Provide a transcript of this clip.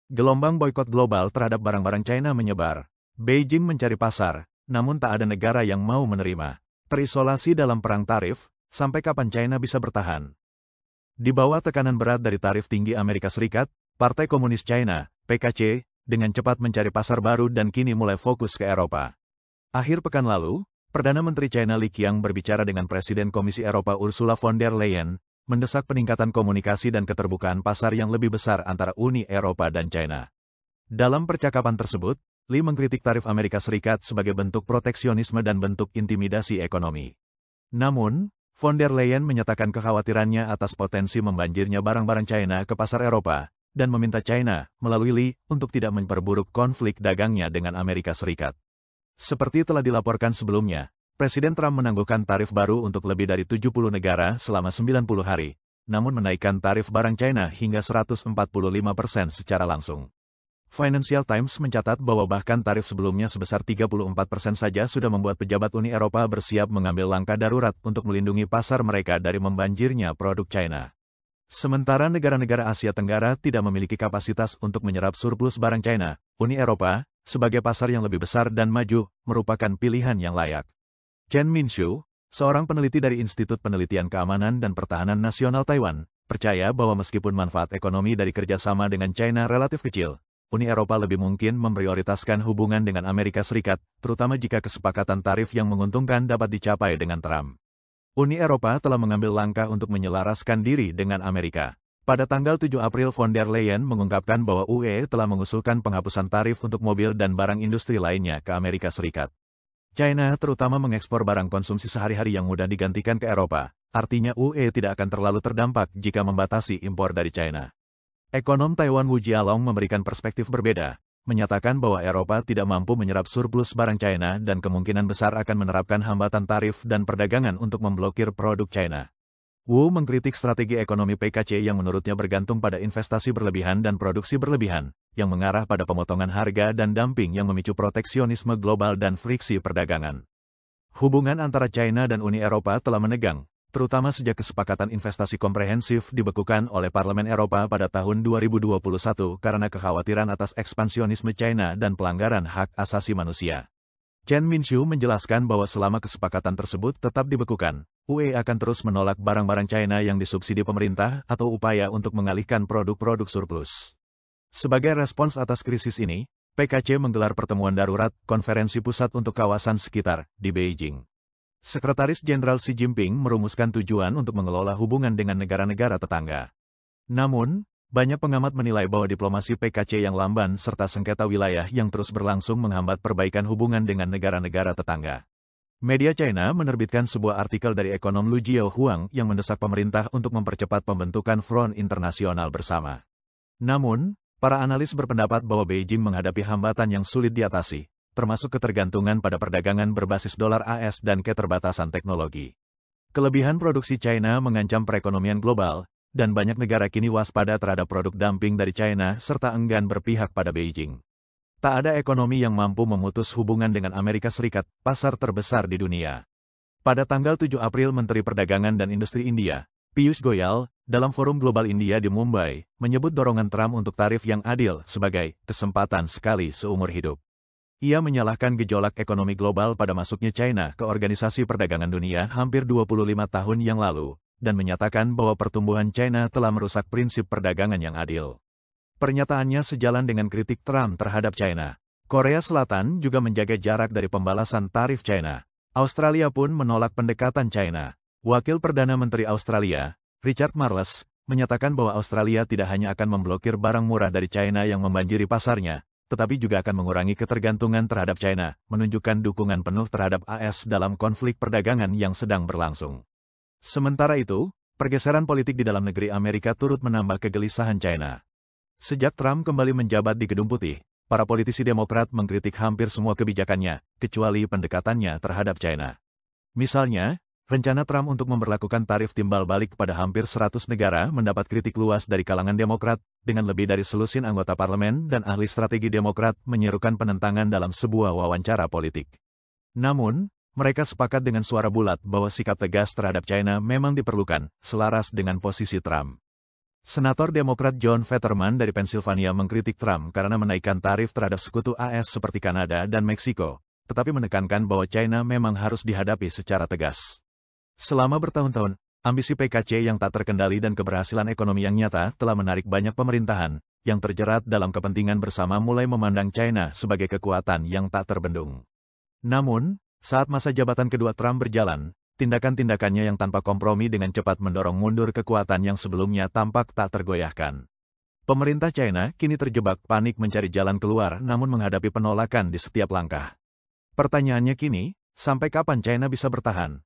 Gelombang boikot global terhadap barang-barang China menyebar. Beijing mencari pasar, namun tak ada negara yang mau menerima. Terisolasi dalam perang tarif, sampai kapan China bisa bertahan? Di bawah tekanan berat dari tarif tinggi Amerika Serikat, Partai Komunis China, PKC, dengan cepat mencari pasar baru dan kini mulai fokus ke Eropa. Akhir pekan lalu, Perdana Menteri China Li Qiang berbicara dengan Presiden Komisi Eropa Ursula von der Leyen, mendesak peningkatan komunikasi dan keterbukaan pasar yang lebih besar antara Uni Eropa dan China. Dalam percakapan tersebut, Li mengkritik tarif Amerika Serikat sebagai bentuk proteksionisme dan bentuk intimidasi ekonomi. Namun, von der Leyen menyatakan kekhawatirannya atas potensi membanjirnya barang-barang China ke pasar Eropa, dan meminta China, melalui Li, untuk tidak memperburuk konflik dagangnya dengan Amerika Serikat. Seperti telah dilaporkan sebelumnya, Presiden Trump menangguhkan tarif baru untuk lebih dari 70 negara selama 90 hari, namun menaikkan tarif barang China hingga 145% secara langsung. Financial Times mencatat bahwa bahkan tarif sebelumnya sebesar 34% saja sudah membuat pejabat Uni Eropa bersiap mengambil langkah darurat untuk melindungi pasar mereka dari membanjirnya produk China. Sementara negara-negara Asia Tenggara tidak memiliki kapasitas untuk menyerap surplus barang China, Uni Eropa, sebagai pasar yang lebih besar dan maju, merupakan pilihan yang layak. Chen Minshu, seorang peneliti dari Institut Penelitian Keamanan dan Pertahanan Nasional Taiwan, percaya bahwa meskipun manfaat ekonomi dari kerjasama dengan China relatif kecil, Uni Eropa lebih mungkin memprioritaskan hubungan dengan Amerika Serikat, terutama jika kesepakatan tarif yang menguntungkan dapat dicapai dengan Trump. Uni Eropa telah mengambil langkah untuk menyelaraskan diri dengan Amerika. Pada tanggal 7 April von der Leyen mengungkapkan bahwa UE telah mengusulkan penghapusan tarif untuk mobil dan barang industri lainnya ke Amerika Serikat. China terutama mengekspor barang konsumsi sehari-hari yang mudah digantikan ke Eropa, artinya UE tidak akan terlalu terdampak jika membatasi impor dari China. Ekonom Taiwan Wu Jialong memberikan perspektif berbeda, menyatakan bahwa Eropa tidak mampu menyerap surplus barang China dan kemungkinan besar akan menerapkan hambatan tarif dan perdagangan untuk memblokir produk China. Wu mengkritik strategi ekonomi PKC yang menurutnya bergantung pada investasi berlebihan dan produksi berlebihan, yang mengarah pada pemotongan harga dan dumping yang memicu proteksionisme global dan friksi perdagangan. Hubungan antara China dan Uni Eropa telah menegang, terutama sejak kesepakatan investasi komprehensif dibekukan oleh Parlemen Eropa pada tahun 2021 karena kekhawatiran atas ekspansionisme China dan pelanggaran hak asasi manusia. Chen Minshu menjelaskan bahwa selama kesepakatan tersebut tetap dibekukan, UE akan terus menolak barang-barang China yang disubsidi pemerintah atau upaya untuk mengalihkan produk-produk surplus. Sebagai respons atas krisis ini, PKC menggelar pertemuan darurat konferensi pusat untuk kawasan sekitar di Beijing. Sekretaris Jenderal Xi Jinping merumuskan tujuan untuk mengelola hubungan dengan negara-negara tetangga. Namun, banyak pengamat menilai bahwa diplomasi PKC yang lamban serta sengketa wilayah yang terus berlangsung menghambat perbaikan hubungan dengan negara-negara tetangga. Media China menerbitkan sebuah artikel dari ekonom Lu Jiaohuang yang mendesak pemerintah untuk mempercepat pembentukan front internasional bersama. Namun, para analis berpendapat bahwa Beijing menghadapi hambatan yang sulit diatasi, termasuk ketergantungan pada perdagangan berbasis dolar AS dan keterbatasan teknologi. Kelebihan produksi China mengancam perekonomian global, dan banyak negara kini waspada terhadap produk dumping dari China serta enggan berpihak pada Beijing. Tak ada ekonomi yang mampu memutus hubungan dengan Amerika Serikat, pasar terbesar di dunia. Pada tanggal 7 April Menteri Perdagangan dan Industri India, Piyush Goyal, dalam Forum Global India di Mumbai, menyebut dorongan Trump untuk tarif yang adil sebagai kesempatan sekali seumur hidup. Ia menyalahkan gejolak ekonomi global pada masuknya China ke Organisasi Perdagangan Dunia hampir 25 tahun yang lalu, dan menyatakan bahwa pertumbuhan China telah merusak prinsip perdagangan yang adil. Pernyataannya sejalan dengan kritik Trump terhadap China. Korea Selatan juga menjaga jarak dari pembalasan tarif China. Australia pun menolak pendekatan China. Wakil Perdana Menteri Australia, Richard Marles, menyatakan bahwa Australia tidak hanya akan memblokir barang murah dari China yang membanjiri pasarnya, tetapi juga akan mengurangi ketergantungan terhadap China, menunjukkan dukungan penuh terhadap AS dalam konflik perdagangan yang sedang berlangsung. Sementara itu, pergeseran politik di dalam negeri Amerika turut menambah kegelisahan China. Sejak Trump kembali menjabat di Gedung Putih, para politisi Demokrat mengkritik hampir semua kebijakannya, kecuali pendekatannya terhadap China. Misalnya, rencana Trump untuk memberlakukan tarif timbal balik pada hampir 100 negara mendapat kritik luas dari kalangan Demokrat, dengan lebih dari selusin anggota parlemen dan ahli strategi Demokrat menyerukan penentangan dalam sebuah wawancara politik. Namun, mereka sepakat dengan suara bulat bahwa sikap tegas terhadap China memang diperlukan, selaras dengan posisi Trump. Senator Demokrat John Fetterman dari Pennsylvania mengkritik Trump karena menaikkan tarif terhadap sekutu AS seperti Kanada dan Meksiko, tetapi menekankan bahwa China memang harus dihadapi secara tegas. Selama bertahun-tahun, ambisi PKC yang tak terkendali dan keberhasilan ekonomi yang nyata telah menarik banyak pemerintahan yang terjerat dalam kepentingan bersama mulai memandang China sebagai kekuatan yang tak terbendung. Namun, saat masa jabatan kedua Trump berjalan, tindakan-tindakannya yang tanpa kompromi dengan cepat mendorong mundur kekuatan yang sebelumnya tampak tak tergoyahkan. Pemerintah China kini terjebak panik mencari jalan keluar namun menghadapi penolakan di setiap langkah. Pertanyaannya kini, sampai kapan China bisa bertahan?